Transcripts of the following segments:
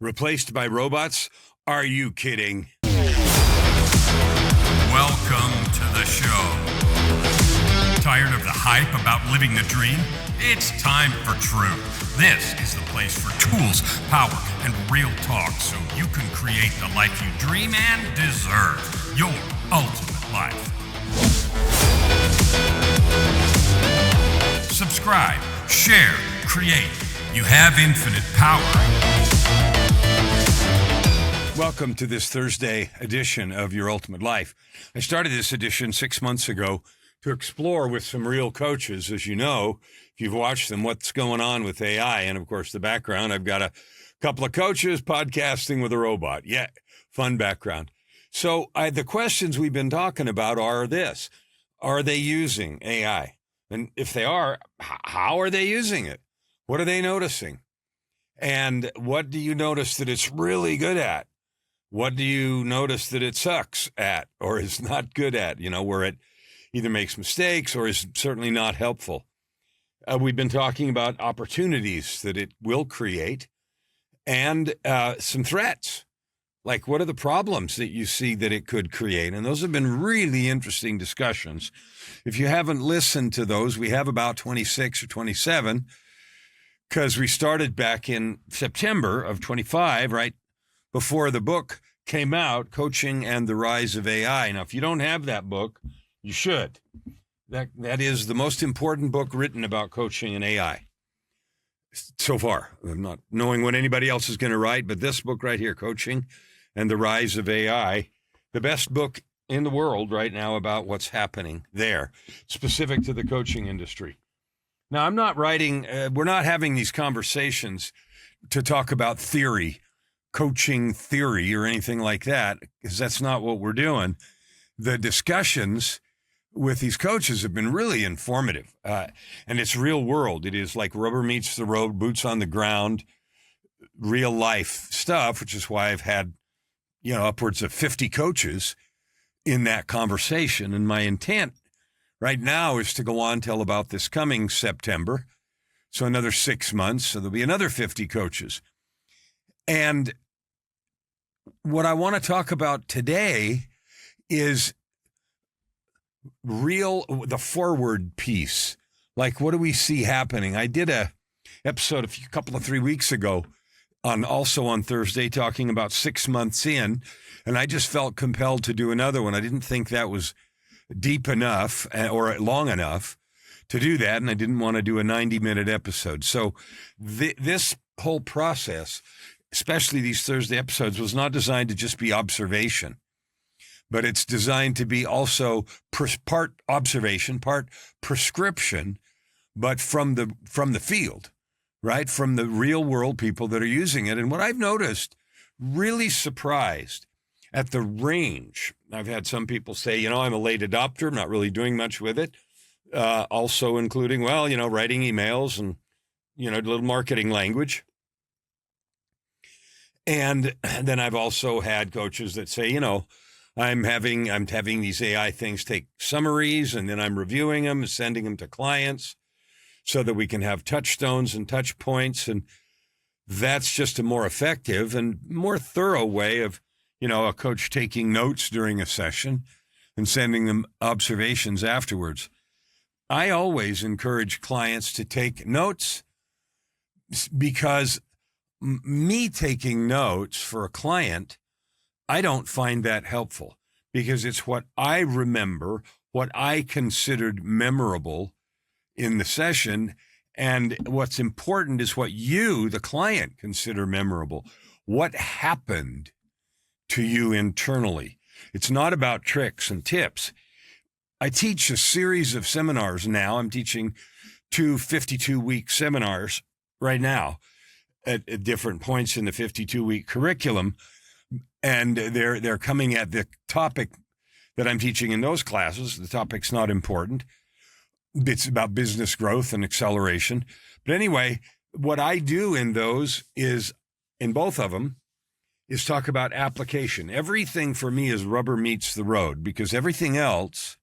Replaced by robots? Are you kidding? Welcome to the show. Tired of the hype about living the dream? It's time for truth. This is the place for tools, power, and real talk so you can create the life you dream and deserve. Your ultimate life. Subscribe, share, create. You have infinite power. Welcome to this Thursday edition of Your Ultimate Life. I started this edition 6 months ago to explore with some real coaches. As you know, if you've watched them, what's going on with AI. And of course, the background, I've got a couple of coaches podcasting with a robot. Yeah, fun background. So the questions we've been talking about are this. Are they using AI? And if they are, how are they using it? What are they noticing? And what do you notice that it's really good at? What do you notice that it sucks at or is not good at, where it either makes mistakes or is certainly not helpful? We've been talking about opportunities that it will create and some threats. Like, what are the problems that you see that it could create? And those have been really interesting discussions. If you haven't listened to those, we have about 26 or 27 because we started back in September of 25, right before the book came out, Coaching and the Rise of AI. Now, if you don't have that book, you should. That is the most important book written about coaching and AI so far. I'm not knowing what anybody else is going to write, but this book right here, Coaching and the Rise of AI, the best book in the world right now about what's happening there, specific to the coaching industry. Now, I'm not writing, we're not having these conversations to talk about theory, coaching theory or anything like that, because that's not what we're doing. The discussions with these coaches have been really informative, and it's real world. It is like rubber meets the road, boots on the ground, real life stuff, which is why I've had, upwards of 50 coaches in that conversation. And my intent right now is to go on till about this coming September. So another 6 months. So there'll be another 50 coaches. And what I want to talk about today is the forward piece. Like, what do we see happening? I did a episode couple of 3 weeks ago also on Thursday talking about 6 months in, and I just felt compelled to do another one. I didn't think that was deep enough or long enough to do that, and I didn't want to do a 90-minute episode. So this whole process, especially these Thursday episodes, was not designed to just be observation, but it's designed to be also part observation, part prescription, but from the field, right? From the real world people that are using it. And what I've noticed, really surprised at the range. I've had some people say, I'm a late adopter, I'm not really doing much with it. Also including, writing emails and, a little marketing language. And then I've also had coaches that say, I'm having these AI things take summaries, and then I'm reviewing them and sending them to clients so that we can have touchstones and touch points. And that's just a more effective and more thorough way of, a coach taking notes during a session and sending them observations afterwards. I always encourage clients to take notes because me taking notes for a client, I don't find that helpful because it's what I remember, what I considered memorable in the session. And what's important is what you, the client, consider memorable. What happened to you internally? It's not about tricks and tips. I teach a series of seminars now. I'm teaching 2 52-week seminars right now at different points in the 52-week curriculum. And they're coming at the topic that I'm teaching in those classes. The topic's not important. It's about business growth and acceleration. But anyway, what I do in those is, in both of them, is talk about application. Everything for me is rubber meets the road because everything else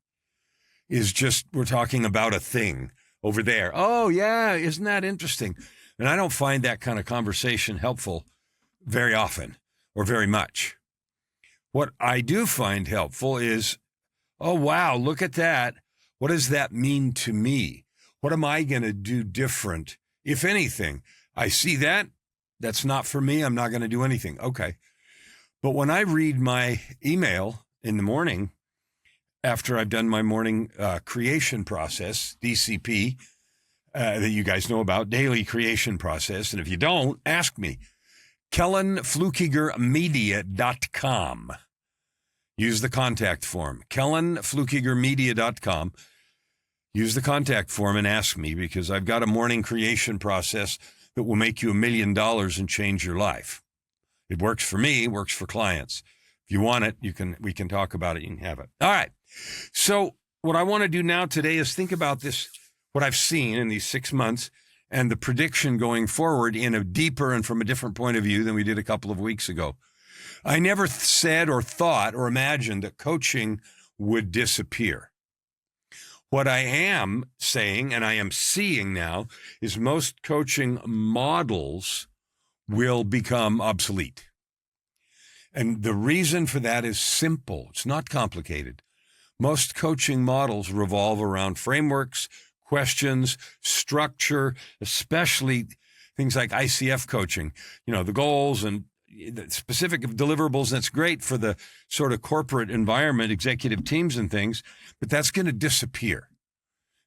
is just, we're talking about a thing over there. Oh, yeah, isn't that interesting? And I don't find that kind of conversation helpful very often or very much. What I do find helpful is, oh, wow, look at that. What does that mean to me? What am I going to do different, if anything? I see that. That's not for me. I'm not going to do anything. Okay. But when I read my email in the morning, after I've done my morning creation process, DCP, that you guys know about, daily creation process. And if you don't, ask me. KellanFluckigerMedia.com. Use the contact form. KellanFluckigerMedia.com. Use the contact form and ask me, because I've got a morning creation process that will make you $1 million and change your life. It works for me, works for clients. If you want it, we can talk about it. You can have it. All right. So what I want to do now today is think about this, what I've seen in these 6 months and the prediction going forward in a deeper and from a different point of view than we did a couple of weeks ago. I never said or thought or imagined that coaching would disappear. What I am saying, and I am seeing now, is most coaching models will become obsolete. And the reason for that is simple. It's not complicated. Most coaching models revolve around frameworks, questions, structure, especially things like ICF coaching, the goals and the specific deliverables. That's great for the sort of corporate environment, executive teams and things, but that's going to disappear.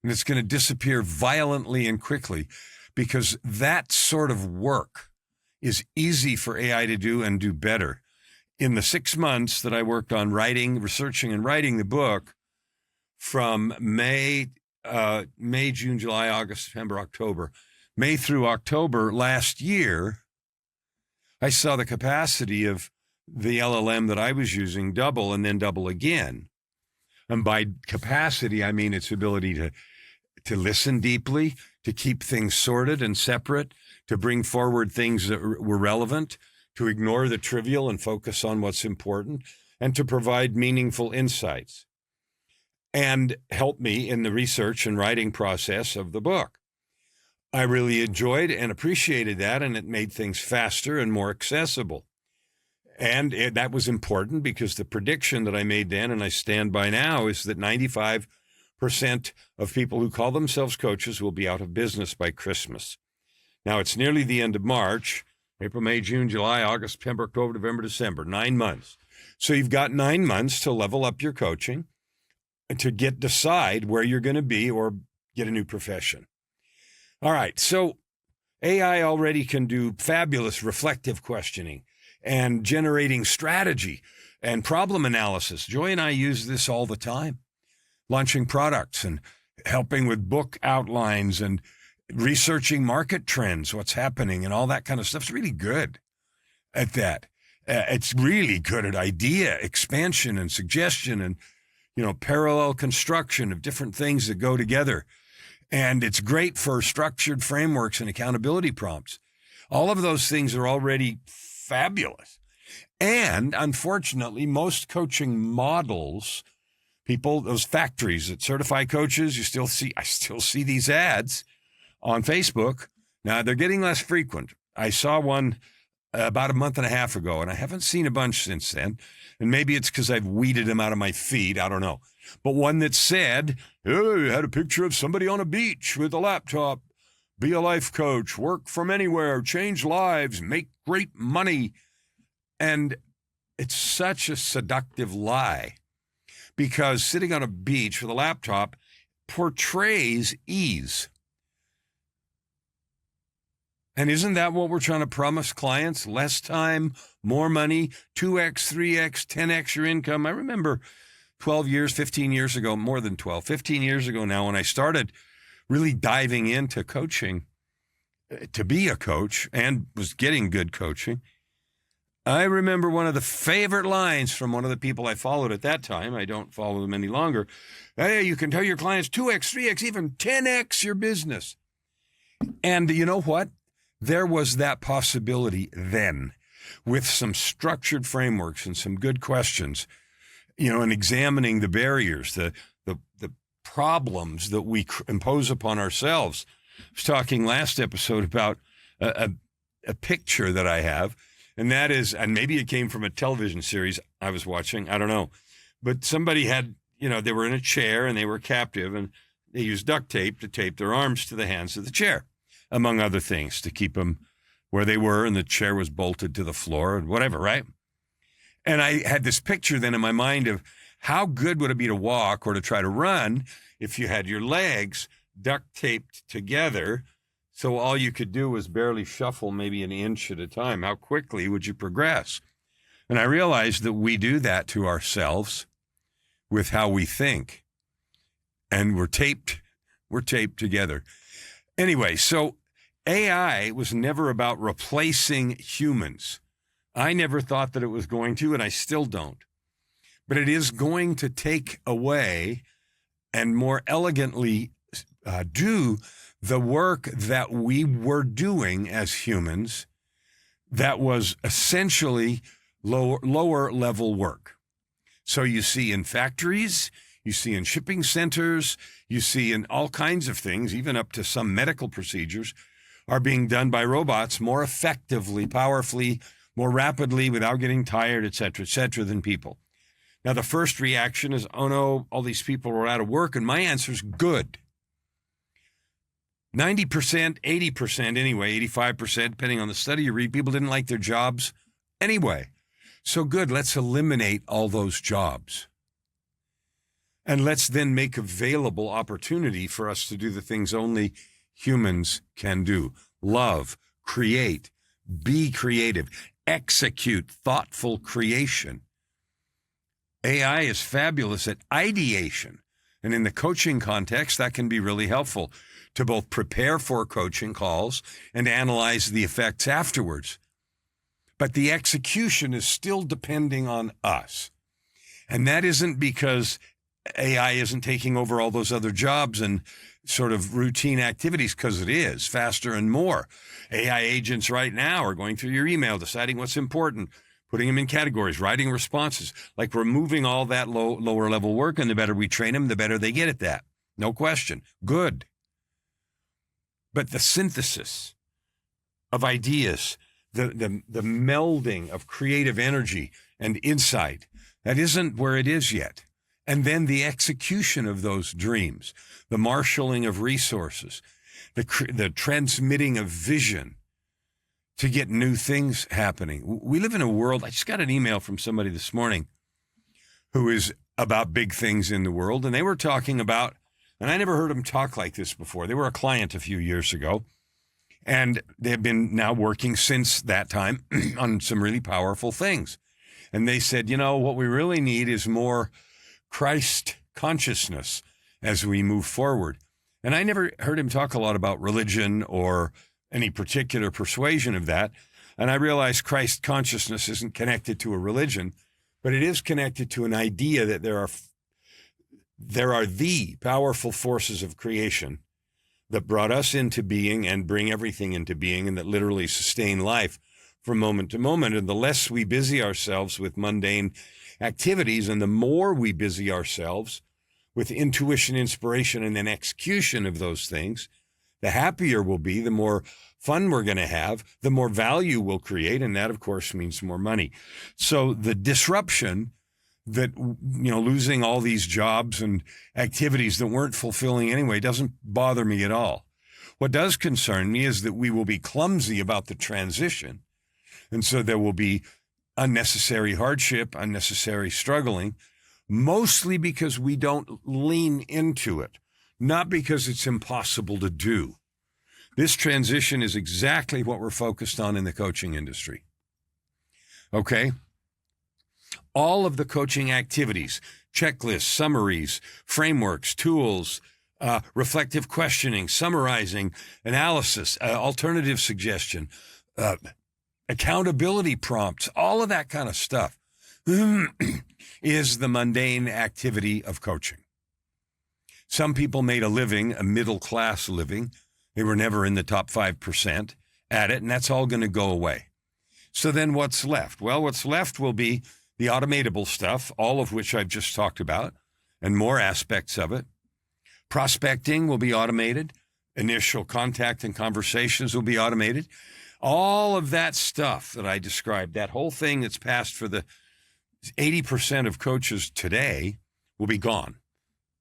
And it's going to disappear violently and quickly, because that sort of work is easy for AI to do and do better. In the 6 months that I worked on researching and writing the book, from May, June, July, August, September, October, May through October last year, I saw the capacity of the LLM that I was using double and then double again. And by capacity, I mean its ability to listen deeply, to keep things sorted and separate, to bring forward things that were relevant, to ignore the trivial and focus on what's important, and to provide meaningful insights, and help me in the research and writing process of the book. I really enjoyed and appreciated that, and it made things faster and more accessible. And that was important, because the prediction that I made then, and I stand by now, is that 95% of people who call themselves coaches will be out of business by Christmas. Now, it's nearly the end of March. April, May, June, July, August, September, October, November, December, 9 months. So you've got 9 months to level up your coaching and to decide where you're going to be or get a new profession. All right. So AI already can do fabulous reflective questioning and generating strategy and problem analysis. Joy and I use this all the time, launching products and helping with book outlines and researching market trends, what's happening and all that kind of stuff. It's really good at that. It's really good at idea expansion and suggestion and, parallel construction of different things that go together. And it's great for structured frameworks and accountability prompts. All of those things are already fabulous. And unfortunately, most coaching models, those factories that certify coaches, I still see these ads on Facebook. Now, they're getting less frequent. I saw one about a month and a half ago, and I haven't seen a bunch since then. And maybe it's because I've weeded them out of my feed. I don't know. But one that said, hey, had a picture of somebody on a beach with a laptop, be a life coach, work from anywhere, change lives, make great money. And it's such a seductive lie, because sitting on a beach with a laptop portrays ease. And isn't that what we're trying to promise clients? Less time, more money, 2x, 3x, 10x your income. I remember 15 years ago, more than 12, 15 years ago now, when I started really diving into coaching, to be a coach, and was getting good coaching. I remember one of the favorite lines from one of the people I followed at that time. I don't follow them any longer. Hey, you can tell your clients 2x, 3x, even 10x your business. And you know what? There was that possibility then, with some structured frameworks and some good questions, and examining the barriers, the problems that we impose upon ourselves. I was talking last episode about a picture that I have, And that is, and maybe it came from a television series I was watching, I don't know. But somebody had, they were in a chair and they were captive, and they used duct tape to tape their arms to the hands of the chair, among other things, to keep them where they were, and the chair was bolted to the floor and whatever, right? And I had this picture then in my mind of how good would it be to walk or to try to run if you had your legs duct taped together, so all you could do was barely shuffle maybe an inch at a time. How quickly would you progress? And I realized that we do that to ourselves with how we think. And we're taped together. Anyway, so AI was never about replacing humans. I never thought that it was going to, and I still don't. But it is going to take away and more elegantly do the work that we were doing as humans that was essentially lower level work. So you see in factories, you see in shipping centers, you see in all kinds of things, even up to some medical procedures, are being done by robots more effectively, powerfully, more rapidly, without getting tired, et cetera, than people. Now, the first reaction is, oh no, all these people are out of work. And my answer is good. 90%, 80% anyway, 85%, depending on the study you read, people didn't like their jobs anyway. So good, let's eliminate all those jobs. And let's then make available opportunity for us to do the things only humans can do. Love, create, be creative, execute thoughtful creation. AI is fabulous at ideation. And in the coaching context, that can be really helpful to both prepare for coaching calls and analyze the effects afterwards. But the execution is still depending on us. And that isn't because AI isn't taking over all those other jobs and sort of routine activities, because it is faster and more. AI agents right now are going through your email, deciding what's important, putting them in categories, writing responses, like removing all that lower level work. And the better we train them, the better they get at that. No question. Good. But the synthesis of ideas, the melding of creative energy and insight, that isn't where it is yet. And then the execution of those dreams, the marshaling of resources, the transmitting of vision to get new things happening. We live in a world, I just got an email from somebody this morning who is about big things in the world, and they were talking about, and I never heard them talk like this before. They were a client a few years ago, and they have been now working since that time on some really powerful things. And they said, what we really need is more Christ consciousness as we move forward. And I never heard him talk a lot about religion or any particular persuasion of that. And I realized Christ consciousness isn't connected to a religion, but it is connected to an idea that there are the powerful forces of creation that brought us into being and bring everything into being, and that literally sustain life from moment to moment. And the less we busy ourselves with mundane activities, and the more we busy ourselves with intuition, inspiration, and then execution of those things, the happier we'll be, the more fun we're going to have, the more value we'll create. And that, of course, means more money. So the disruption that, losing all these jobs and activities that weren't fulfilling anyway doesn't bother me at all. What does concern me is that we will be clumsy about the transition. And so there will be unnecessary hardship, unnecessary struggling, mostly because we don't lean into it, not because it's impossible to do. This transition is exactly what we're focused on in the coaching industry. Okay? All of the coaching activities, checklists, summaries, frameworks, tools, reflective questioning, summarizing, analysis, alternative suggestion, accountability prompts, all of that kind of stuff is the mundane activity of coaching. Some people made a living, a middle-class living. They were never in the top 5% at it, and that's all going to go away. So then what's left? Well, what's left will be the automatable stuff, all of which I've just talked about, and more aspects of it. Prospecting will be automated. Initial contact and conversations will be automated. All of that stuff that I described, that whole thing that's passed for the 80% of coaches today will be gone.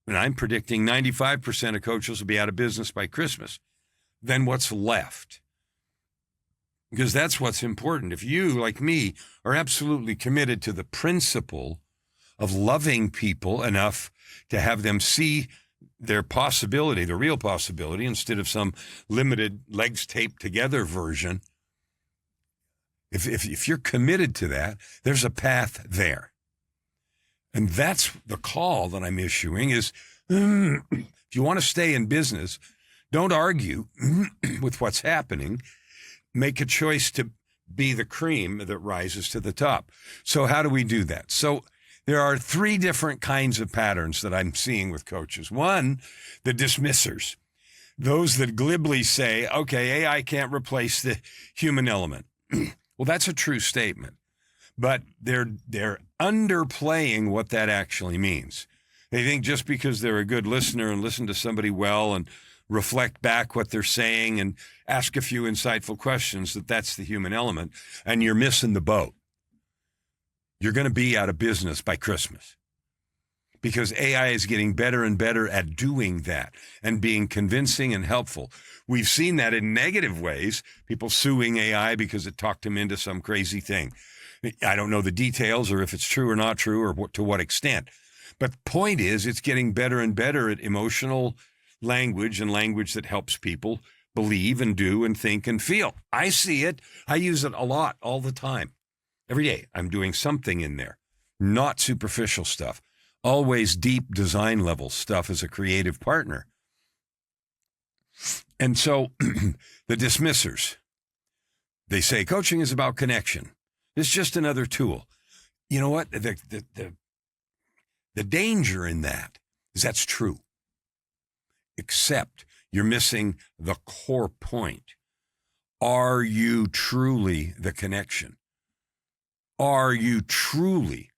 And I'm predicting 95% of coaches will be out of business by Christmas. Then what's left? Because that's what's important. If you, like me, are absolutely committed to the principle of loving people enough to have them see their possibility, the real possibility, instead of some limited legs taped together version, if you're committed to that, there's a path there. And that's the call that I'm issuing is, if you want to stay in business, don't argue with what's happening. Make a choice to be the cream that rises to the top. So how do we do that? So there are three different kinds of patterns that I'm seeing with coaches. One, the dismissers, those that glibly say, okay, AI can't replace the human element. Well, that's a true statement, but they're underplaying what that actually means. They think just because they're a good listener and listen to somebody well and reflect back what they're saying and ask a few insightful questions, that's the human element, and you're missing the boat. You're going to be out of business by Christmas because AI is getting better and better at doing that and being convincing and helpful. We've seen that in negative ways, people suing AI because it talked them into some crazy thing. I don't know the details or if it's true or not true or to what extent. But the point is, it's getting better and better at emotional language and language that helps people believe and do and think and feel. I see it. I use it a lot all the time. Every day I'm doing something in there, not superficial stuff, always deep design level stuff as a creative partner. And so the dismissers, they say coaching is about connection. It's just another tool. You know what? The danger in that is that's true, except you're missing the core point. Are you truly the connection? Are you truly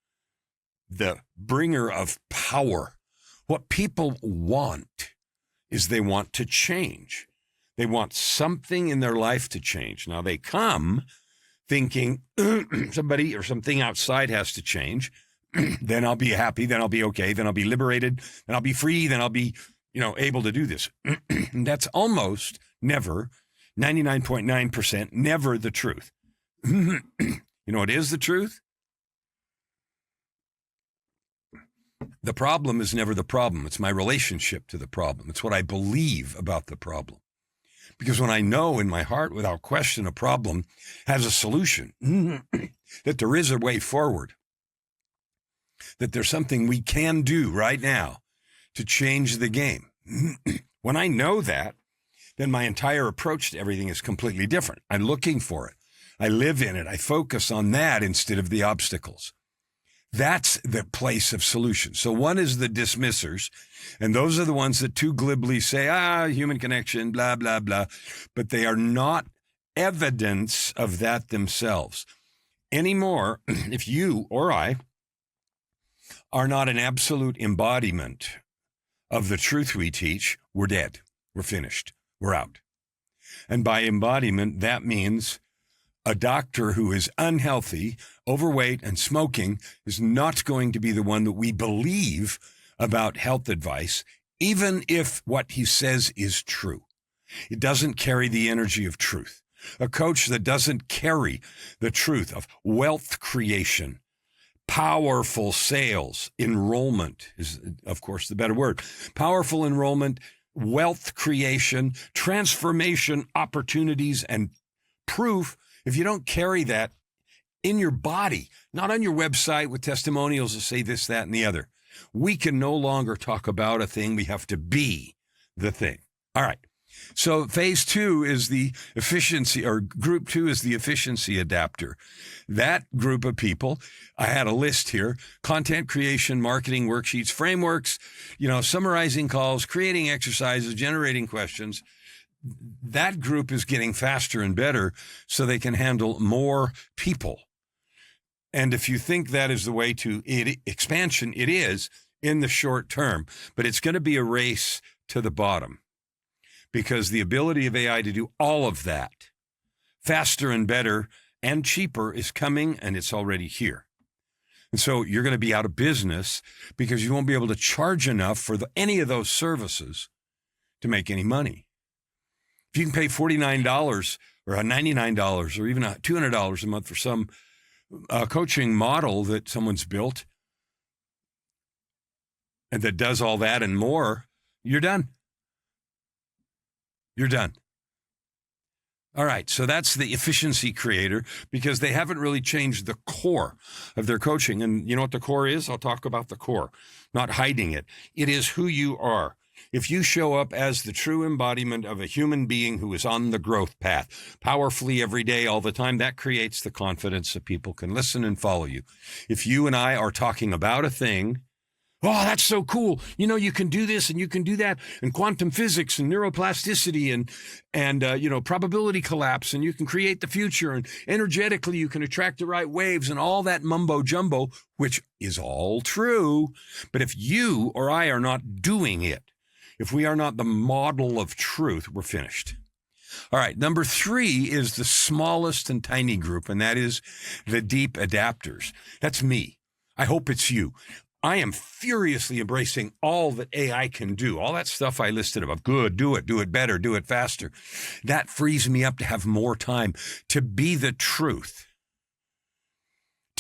the bringer of power? What people want is they want to change. They want something in their life to change. Now they come thinking somebody or something outside has to change. Then I'll be happy. Then I'll be okay. Then I'll be liberated. Then I'll be free. Then I'll be, able to do this. And that's almost never, 99.9% never the truth. You know what is the truth? The problem is never the problem. It's my relationship to the problem. It's what I believe about the problem. Because when I know in my heart, without question, a problem has a solution, that there is a way forward, that there's something we can do right now to change the game. When I know that, then my entire approach to everything is completely different. I'm looking for it. I live in it. I focus on that instead of the obstacles. That's the place of solution. So one is the dismissers, and those are the ones that too glibly say, human connection, blah, blah, blah, but they are not evidence of that themselves. Anymore, if you or I are not an absolute embodiment of the truth we teach, we're dead. We're finished. We're out. And by embodiment, that means a doctor who is unhealthy, overweight, and smoking is not going to be the one that we believe about health advice, even if what he says is true. It doesn't carry the energy of truth. A coach that doesn't carry the truth of wealth creation, powerful sales, enrollment is, of course, the better word. Powerful enrollment, wealth creation, transformation, opportunities, and proof. If you don't carry that in your body, not on your website with testimonials that say this, that, and the other, we can no longer talk about a thing. We have to be the thing. All right. So phase two is the efficiency, or group two is the efficiency adapter. That group of people, I had a list here: content creation, marketing worksheets, frameworks, summarizing calls, creating exercises, generating questions. That group is getting faster and better so they can handle more people. And if you think that is the way to expansion, it is in the short term, but it's going to be a race to the bottom, because the ability of AI to do all of that faster and better and cheaper is coming, and it's already here. And so you're going to be out of business because you won't be able to charge enough for any of those services to make any money. If you can pay $49 or $99 or even $200 a month for some coaching model that someone's built and that does all that and more, you're done. You're done. All right, so that's the efficiency creator because they haven't really changed the core of their coaching. And you know what the core is? I'll talk about the core, not hiding it. It is who you are. If you show up as the true embodiment of a human being who is on the growth path, powerfully every day, all the time, that creates the confidence that people can listen and follow you. If you and I are talking about a thing, oh, that's so cool. You know, you can do this and you can do that, and quantum physics and neuroplasticity and probability collapse, and you can create the future, and energetically you can attract the right waves and all that mumbo jumbo, which is all true. But if you or I are not doing it, if we are not the model of truth, we're finished. All right, number 3 is the smallest and tiny group, and that is the deep adapters. That's me. I hope it's you. I am furiously embracing all that AI can do, all that stuff I listed above. Good, do it better, do it faster. That frees me up to have more time to be the truth.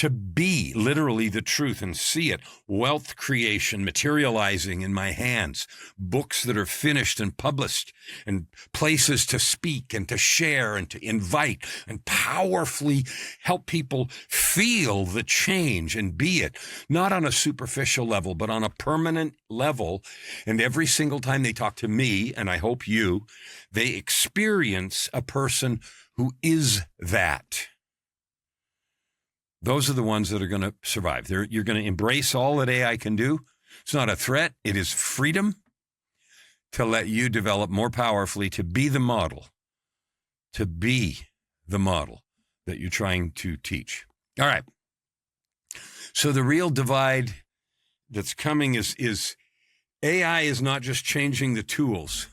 To be literally the truth and see it. Wealth creation materializing in my hands. Books that are finished and published, and places to speak and to share and to invite and powerfully help people feel the change and be it. Not on a superficial level, but on a permanent level. And every single time they talk to me, and I hope you, they experience a person who is that. Those are the ones that are going to survive. You're going to embrace all that AI can do. It's not a threat. It is freedom to let you develop more powerfully, to be the model, that you're trying to teach. All right. So the real divide that's coming is AI is not just changing the tools.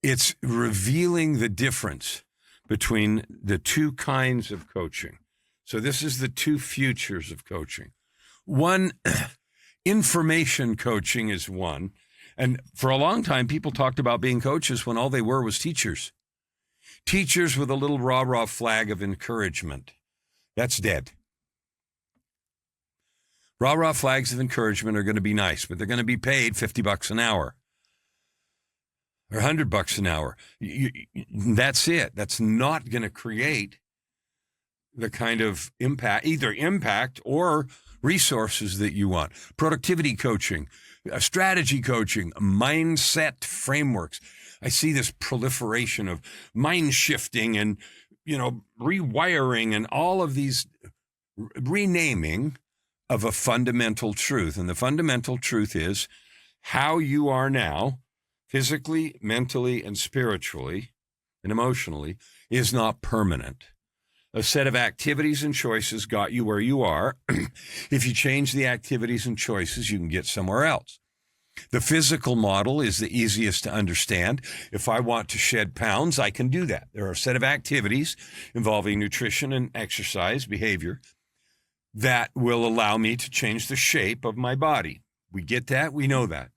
It's revealing the difference between the two kinds of coaching. So this is the two futures of coaching. One, information coaching is one. And for a long time, people talked about being coaches when all they were was teachers. Teachers with a little rah-rah flag of encouragement. That's dead. Rah-rah flags of encouragement are going to be nice, but they're going to be paid $50 an hour or $100 an hour. That's it. That's not going to create the kind of impact or resources that you want. Productivity coaching, strategy coaching, mindset frameworks. I see this proliferation of mind shifting and, rewiring and all of these renaming of a fundamental truth. And the fundamental truth is how you are now, physically, mentally, and spiritually and emotionally, is not permanent. A set of activities and choices got you where you are. If you change the activities and choices, you can get somewhere else. The physical model is the easiest to understand. If I want to shed pounds, I can do that. There are a set of activities involving nutrition and exercise behavior that will allow me to change the shape of my body. We get that. We know that.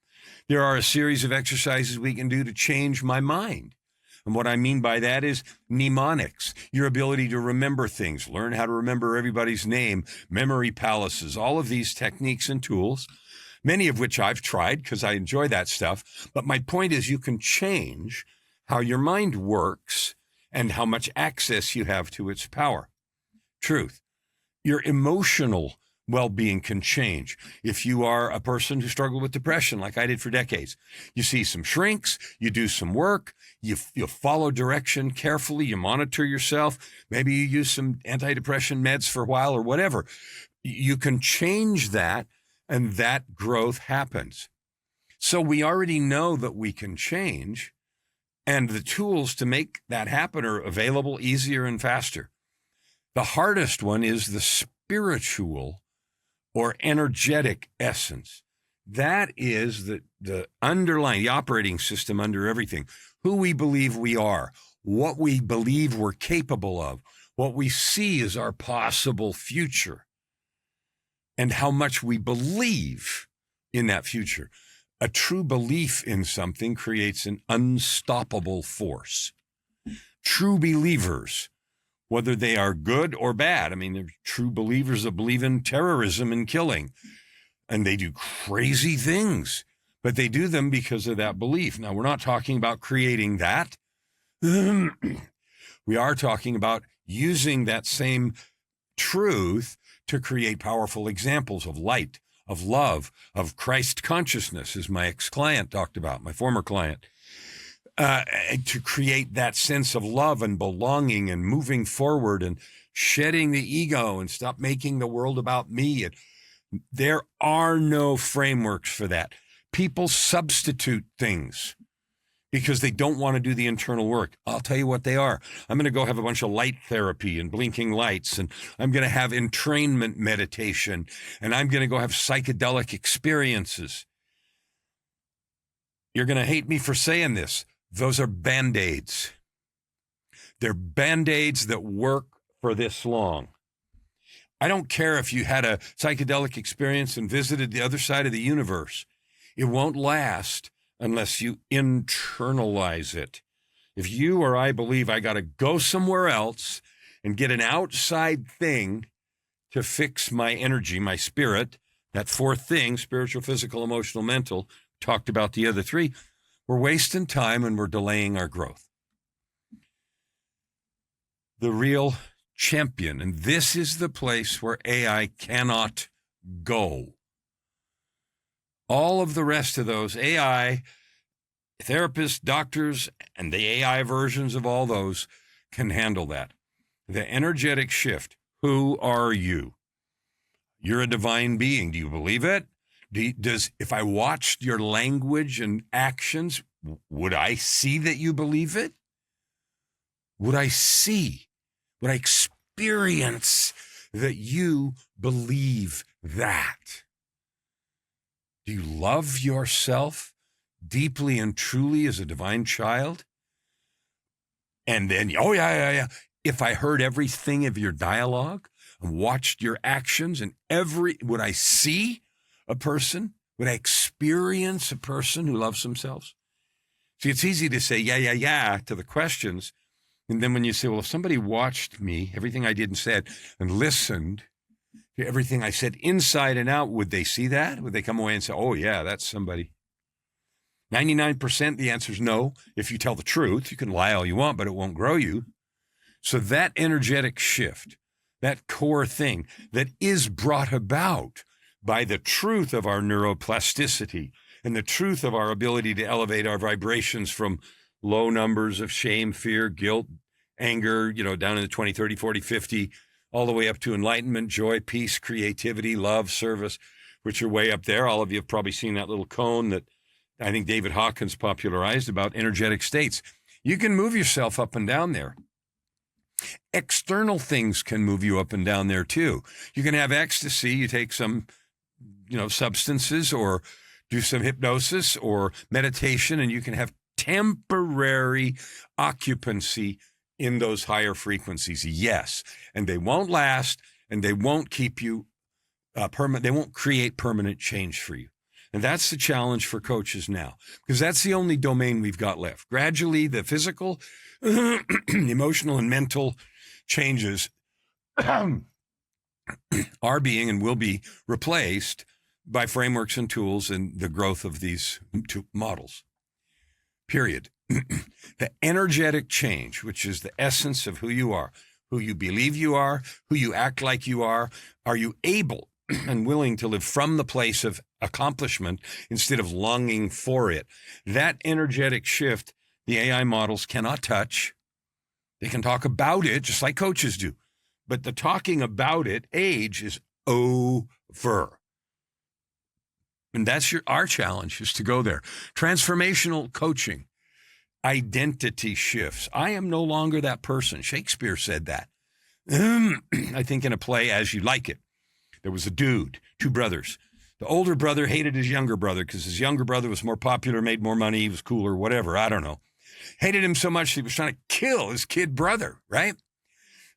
There are a series of exercises we can do to change my mind. And what I mean by that is mnemonics, your ability to remember things, learn how to remember everybody's name, memory palaces, all of these techniques and tools, many of which I've tried because I enjoy that stuff. But my point is you can change how your mind works and how much access you have to its power. Truth. Your emotional well-being can change. If you are a person who struggled with depression, like I did for decades, you see some shrinks, you do some work, you follow direction carefully, you monitor yourself, maybe you use some antidepressant meds for a while or whatever. You can change that, and that growth happens. So we already know that we can change, and the tools to make that happen are available easier and faster. The hardest one is the spiritual or energetic essence. That is the underlying, the operating system under everything, who we believe we are, what we believe we're capable of, what we see as our possible future, and how much we believe in that future. A true belief in something creates an unstoppable force. True believers, whether they are good or bad, I mean, they're true believers that believe in terrorism and killing, and they do crazy things, but they do them because of that belief. Now, we're not talking about creating that. We are talking about using that same truth to create powerful examples of light, of love, of Christ consciousness, as my ex-client talked about, my former client, to create that sense of love and belonging and moving forward and shedding the ego and stop making the world about me. And there are no frameworks for that. People substitute things because they don't want to do the internal work. I'll tell you what they are. I'm going to go have a bunch of light therapy and blinking lights, and I'm going to have entrainment meditation, and I'm going to go have psychedelic experiences. You're going to hate me for saying this. Those are Band-Aids. They're Band-Aids that work for this long. I don't care if you had a psychedelic experience and visited the other side of the universe. It won't last unless you internalize it. If you or I believe I got to go somewhere else and get an outside thing to fix my energy, my spirit, that fourth thing, spiritual, physical, emotional, mental, talked about the other three, we're wasting time and we're delaying our growth. The real champion, and this is the place where AI cannot go. All of the rest of those AI therapists, doctors, and the AI versions of all those can handle that. The energetic shift. Who are you? You're a divine being. Do you believe it? If I watched your language and actions, would I see that you believe it? Would I experience that you believe that? Do you love yourself deeply and truly as a divine child? And then, oh, yeah. If I heard everything of your dialogue and watched your actions and would I see a person? Would I experience a person who loves themselves? See, it's easy to say, yeah, to the questions. And then when you say, well, if somebody watched me, everything I did and said, and listened to everything I said inside and out, would they see that? Would they come away and say, oh, yeah, that's somebody? 99%, the answer is no. If you tell the truth, you can lie all you want, but it won't grow you. So that energetic shift, that core thing that is brought about by the truth of our neuroplasticity and the truth of our ability to elevate our vibrations from low numbers of shame, fear, guilt, anger, down in the 20, 30, 40, 50, all the way up to enlightenment, joy, peace, creativity, love, service, which are way up there. All of you have probably seen that little cone that I think David Hawkins popularized about energetic states. You can move yourself up and down there. External things can move you up and down there too. You can have ecstasy. You take some, substances or do some hypnosis or meditation, and you can have temporary occupancy in those higher frequencies. Yes. And they won't last, and they won't keep you permanent. They won't create permanent change for you. And that's the challenge for coaches now, because that's the only domain we've got left. Gradually, the physical, emotional, and mental changes are being and will be replaced by frameworks and tools and the growth of these two models. Period. The energetic change, which is the essence of who you are, who you believe you are, who you act like you are you able and willing to live from the place of accomplishment instead of longing for it? That energetic shift, the AI models cannot touch. They can talk about it just like coaches do, but the talking about it age is over. And that's our challenge, is to go there. Transformational coaching, identity shifts. I am no longer that person. Shakespeare said that. I think in a play, As You Like It, there was a dude, two brothers. The older brother hated his younger brother because his younger brother was more popular, made more money, he was cooler, whatever, I don't know. Hated him so much he was trying to kill his kid brother, right?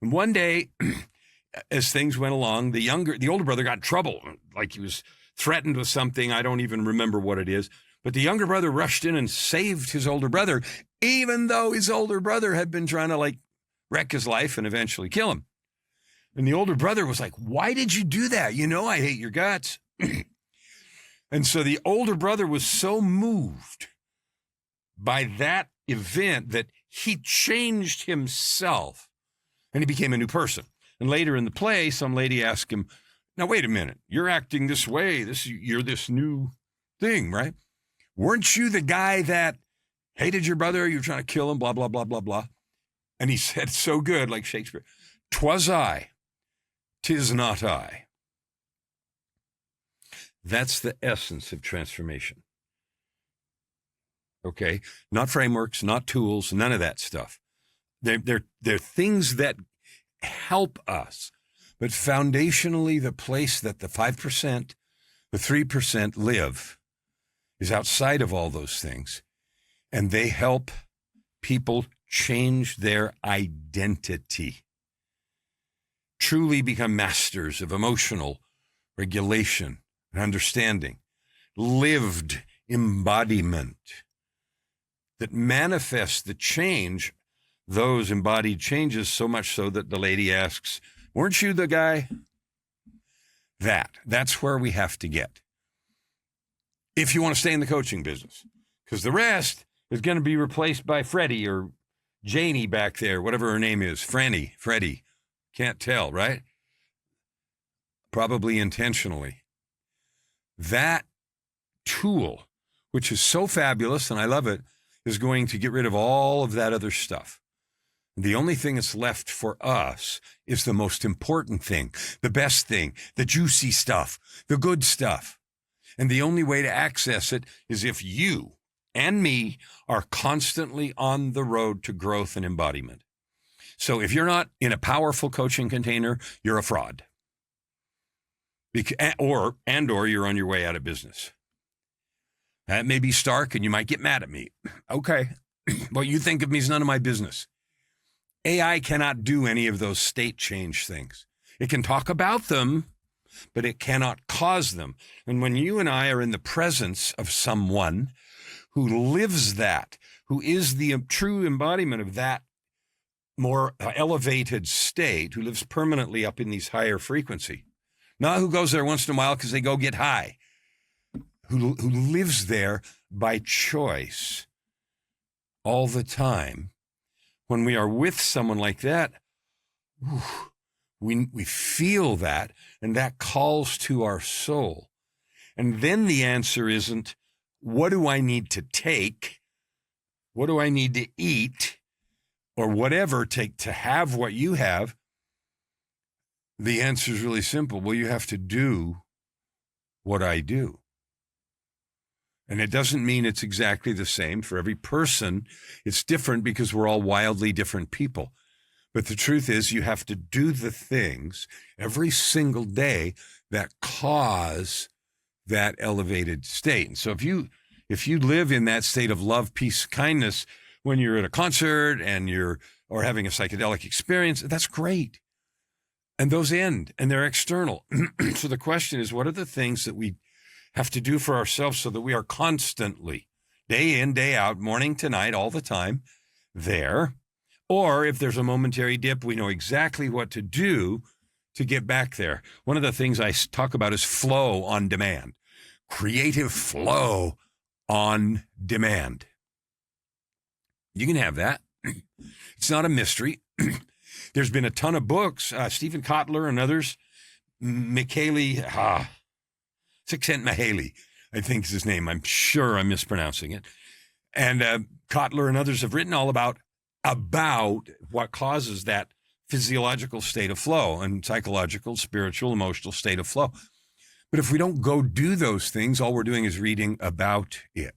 And one day, as things went along, the older brother got in trouble, like he was threatened with something. I don't even remember what it is. But the younger brother rushed in and saved his older brother, even though his older brother had been trying to wreck his life and eventually kill him. And the older brother was like, why did you do that? You know, I hate your guts. And so the older brother was so moved by that event that he changed himself and he became a new person. And later in the play, some lady asked him, now, wait a minute, you're acting this way. You're this new thing, right? Weren't you the guy that hated your brother? You were trying to kill him, blah, blah, blah, blah, blah. And he said so good, like Shakespeare, 'twas I, 'tis not I. That's the essence of transformation. Okay? Not frameworks, not tools, none of that stuff. They're things that help us. But foundationally, the place that the 5%, the 3% live is outside of all those things. And they help people change their identity, truly become masters of emotional regulation and understanding, lived embodiment that manifests the change, those embodied changes, so much so that the lady asks, weren't you the guy? That's where we have to get if you want to stay in the coaching business, because the rest is going to be replaced by Freddie or Janie back there, whatever her name is, Freddie, can't tell, right? Probably intentionally. That tool, which is so fabulous, and I love it, is going to get rid of all of that other stuff. The only thing that's left for us is the most important thing, the best thing, the juicy stuff, the good stuff. And the only way to access it is if you and me are constantly on the road to growth and embodiment. So if you're not in a powerful coaching container, you're a fraud. Or you're on your way out of business. That may be stark and you might get mad at me. Okay. What you think of me is none of my business. AI cannot do any of those state change things. It can talk about them, but it cannot cause them. And when you and I are in the presence of someone who lives that, who is the true embodiment of that more elevated state, who lives permanently up in these higher frequency, not who goes there once in a while because they go get high, who lives there by choice all the time. When we are with someone like that, we feel that, and that calls to our soul. And then the answer isn't, what do I need to take? What do I need to eat? Or whatever, to have what you have. The answer is really simple. Well, you have to do what I do. And it doesn't mean it's exactly the same for every person. It's different because we're all wildly different people. But the truth is you have to do the things every single day that cause that elevated state. And so if you live in that state of love, peace, kindness, when you're at a concert and or having a psychedelic experience, that's great. And those end and they're external. So the question is, what are the things that we have to do for ourselves so that we are constantly, day in, day out, morning to night, all the time, there? Or if there's a momentary dip, we know exactly what to do to get back there. One of the things I talk about is flow on demand, creative flow on demand. You can have that. It's not a mystery. There's been a ton of books, Stephen Kotler and others, Csikszentmihalyi, I think is his name. I'm sure I'm mispronouncing it. And Kotler and others have written all about what causes that physiological state of flow and psychological, spiritual, emotional state of flow. But if we don't go do those things, all we're doing is reading about it.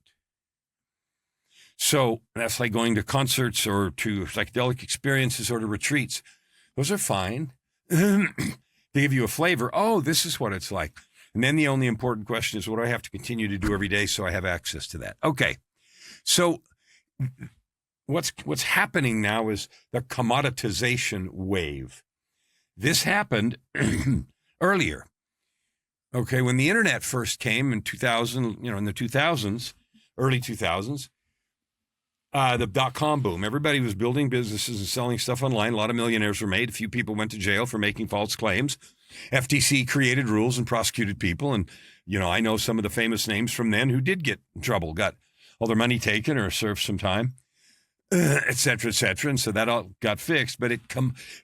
So that's like going to concerts or to psychedelic experiences or to retreats. Those are fine. They give you a flavor. Oh, this is what it's like. And then the only important question is, what do I have to continue to do every day so I have access to that? Okay. So what's happening now is the commoditization wave. This happened earlier. Okay, when the internet first came in 2000, in the 2000s, early 2000s, the dot-com boom, everybody was building businesses and selling stuff online. A lot of millionaires were made. A few people went to jail for making false claims. FTC created rules and prosecuted people. And, I know some of the famous names from then who did get in trouble, got all their money taken or served some time, et cetera, et cetera. And so that all got fixed. But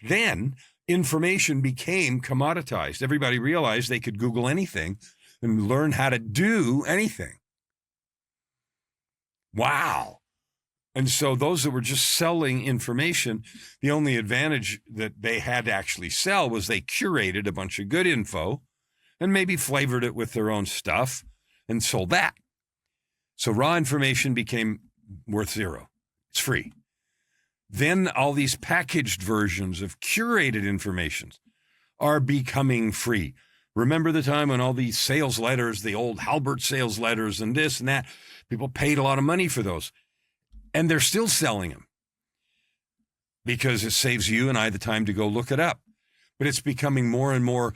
then information became commoditized. Everybody realized they could Google anything and learn how to do anything. Wow. And so those that were just selling information, the only advantage that they had to actually sell was they curated a bunch of good info and maybe flavored it with their own stuff and sold that. So raw information became worth zero. It's free. Then all these packaged versions of curated information are becoming free. Remember the time when all these sales letters, the old Halbert sales letters and this and that, people paid a lot of money for those. And they're still selling them because it saves you and I the time to go look it up. But it's becoming more and more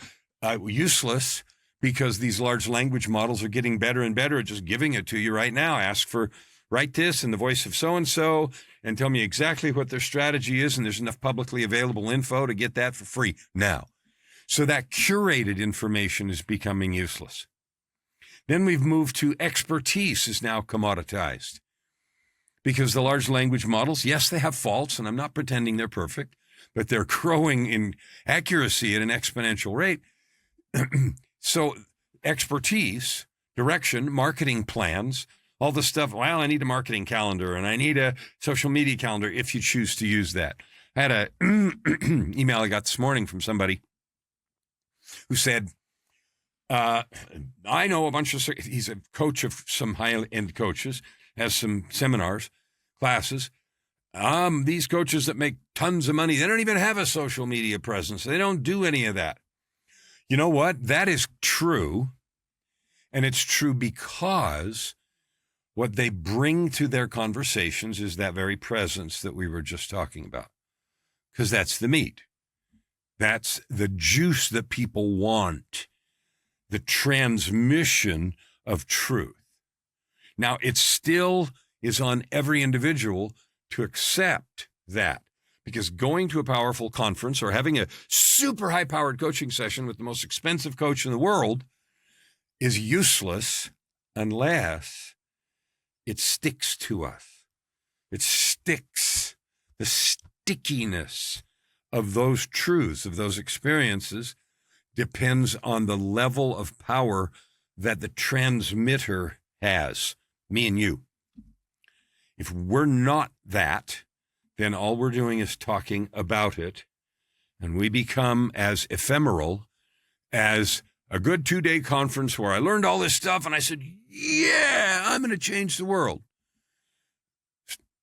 useless because these large language models are getting better and better at just giving it to you right now. Ask for, write this in the voice of so-and-so and tell me exactly what their strategy is. And there's enough publicly available info to get that for free now. So that curated information is becoming useless. Then we've moved to expertise is now commoditized. Because the large language models, yes, they have faults, and I'm not pretending they're perfect, but they're growing in accuracy at an exponential rate. So expertise, direction, marketing plans, all the stuff, well, I need a marketing calendar and I need a social media calendar if you choose to use that. I had a email I got this morning from somebody who said, I know a bunch of, he's a coach of some high-end coaches, has some seminars, classes. These coaches that make tons of money, they don't even have a social media presence. They don't do any of that. You know what? That is true. And it's true because what they bring to their conversations is that very presence that we were just talking about. Because that's the meat. That's the juice that people want. The transmission of truth. Now, it still is on every individual to accept that, because going to a powerful conference or having a super high-powered coaching session with the most expensive coach in the world is useless unless it sticks to us. It sticks. The stickiness of those truths, of those experiences, depends on the level of power that the transmitter has. Me and you. If we're not that, then all we're doing is talking about it, and we become as ephemeral as a good 2-day conference where I learned all this stuff and I said, yeah, I'm going to change the world.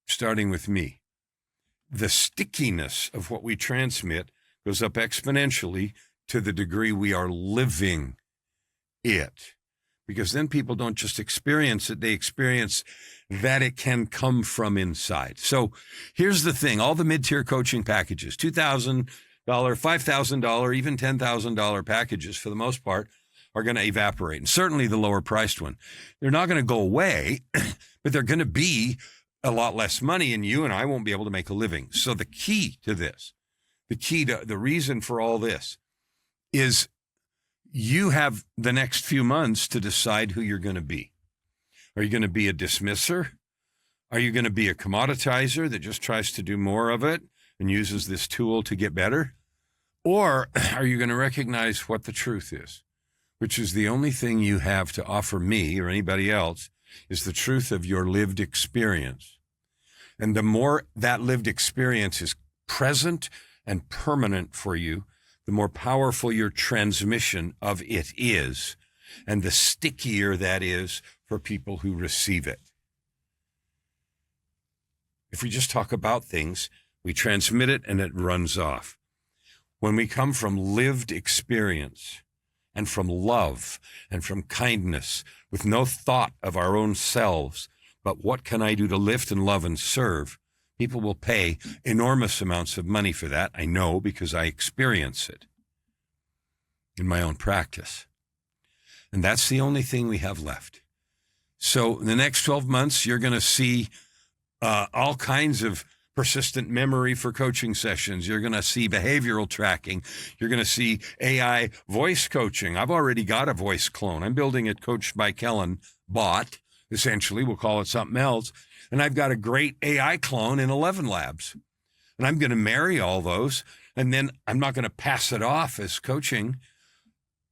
Starting with me. The stickiness of what we transmit goes up exponentially to the degree we are living it. Because then people don't just experience it, they experience that it can come from inside. So here's the thing, all the mid-tier coaching packages, $2,000, $5,000, even $10,000 packages for the most part are going to evaporate. And certainly the lower priced one. They're not going to go away, but they're going to be a lot less money and you and I won't be able to make a living. So the key to this, the reason for all this is you have the next few months to decide who you're going to be. Are you going to be a dismisser? Are you going to be a commoditizer that just tries to do more of it and uses this tool to get better? Or are you going to recognize what the truth is, which is the only thing you have to offer me or anybody else is the truth of your lived experience. And the more that lived experience is present and permanent for you, the more powerful your transmission of it is, and the stickier that is for people who receive it. If we just talk about things, we transmit it and it runs off. When we come from lived experience and from love and from kindness, with no thought of our own selves, but what can I do to lift and love and serve People will pay enormous amounts of money for that. I know because I experience it in my own practice. And that's the only thing we have left. So in the next 12 months, you're going to see all kinds of persistent memory for coaching sessions. You're going to see behavioral tracking. You're going to see AI voice coaching. I've already got a voice clone. I'm building it coached by Kellan bot, essentially. We'll call it something else. And I've got a great AI clone in 11 labs. And I'm going to marry all those. And then I'm not going to pass it off as coaching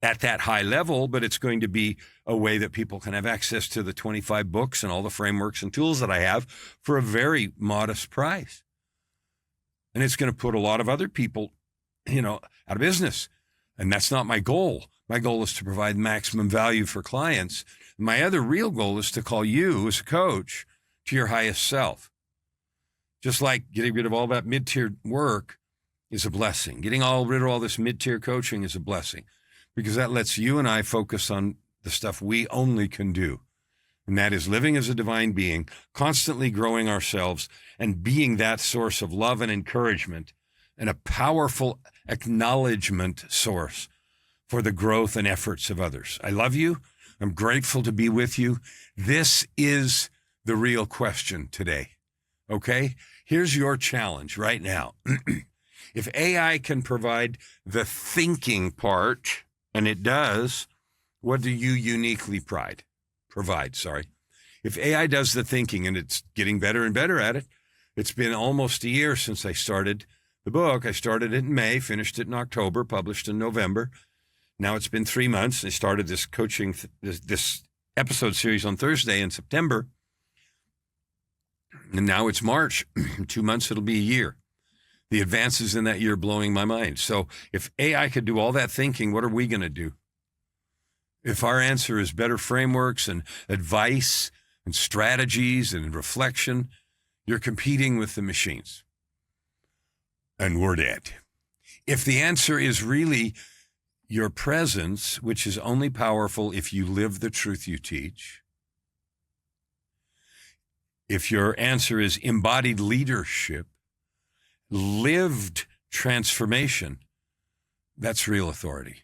at that high level, but it's going to be a way that people can have access to the 25 books and all the frameworks and tools that I have for a very modest price. And it's going to put a lot of other people, out of business. And that's not my goal. My goal is to provide maximum value for clients. My other real goal is to call you as a coach to your highest self. Just like getting rid of all that mid-tier work is a blessing. Getting rid of all this mid-tier coaching is a blessing, because that lets you and I focus on the stuff we only can do. And that is living as a divine being, constantly growing ourselves and being that source of love and encouragement and a powerful acknowledgement source for the growth and efforts of others. I love you. I'm grateful to be with you. This is the real question today. Okay? Here's your challenge right now. If AI can provide the thinking part, and it does, what do you uniquely provide? If AI does the thinking, and it's getting better and better at it, it's been almost a year since I started the book. I started it in May, finished it in October, published in November. Now it's been 3 months. I started this coaching, this episode series on Thursday in September. And now it's March. In 2 months, it'll be a year. The advances in that year blowing my mind. So if AI could do all that thinking, what are we going to do? If our answer is better frameworks and advice and strategies and reflection, you're competing with the machines. And we're dead. If the answer is really your presence, which is only powerful if you live the truth you teach, if your answer is embodied leadership, lived transformation, that's real authority.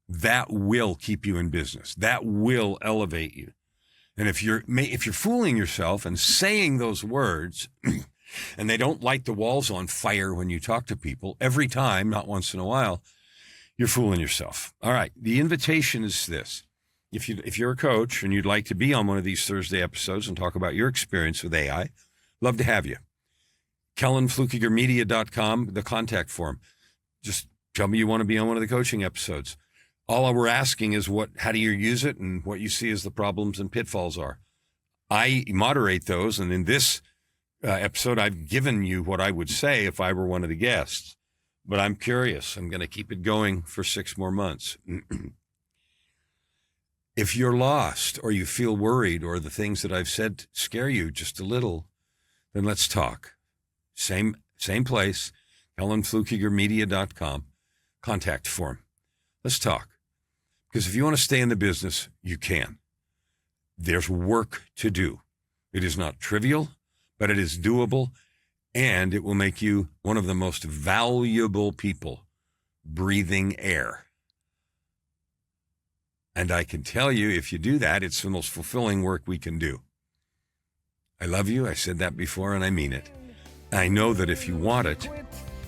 That will keep you in business. That will elevate you. And if you're fooling yourself and saying those words, and they don't light the walls on fire when you talk to people every time, not once in a while, you're fooling yourself. All right. The invitation is this. If you're a coach and you'd like to be on one of these Thursday episodes and talk about your experience with AI, love to have you. KellanFluckigerMedia.com, the contact form. Just tell me you want to be on one of the coaching episodes. All we're asking is how do you use it and what you see as the problems and pitfalls are. I moderate those, and in this episode, I've given you what I would say if I were one of the guests. But I'm curious. I'm going to keep it going for 6 more months. If you're lost or you feel worried or the things that I've said scare you just a little, then let's talk. Same place, KellanFluckigerMedia.com, contact form. Let's talk. Because if you want to stay in the business, you can. There's work to do. It is not trivial, but it is doable, and it will make you one of the most valuable people breathing air. And I can tell you, if you do that, it's the most fulfilling work we can do. I love you. I said that before, and I mean it. I know that if you want it,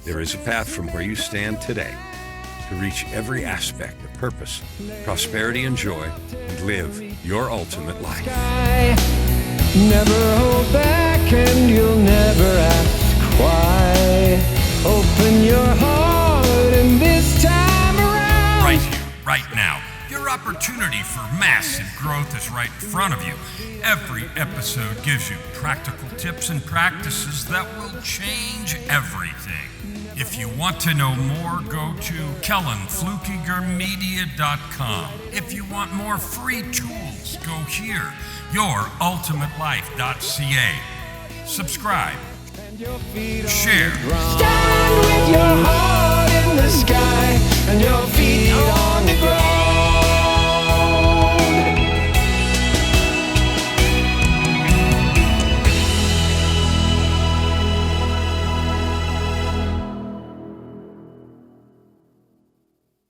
there is a path from where you stand today to reach every aspect of purpose, prosperity, and joy, and live your ultimate life. Never hold back, and you'll never ask why. Open your heart, and this time around. Right here, right now. Your opportunity for massive growth is right in front of you. Every episode gives you practical tips and practices that will change everything. If you want to know more, go to KellanFluckigerMedia.com. If you want more free tools, go here, YourUltimateLife.ca. Subscribe. Share. Stand with your heart in the sky and your feet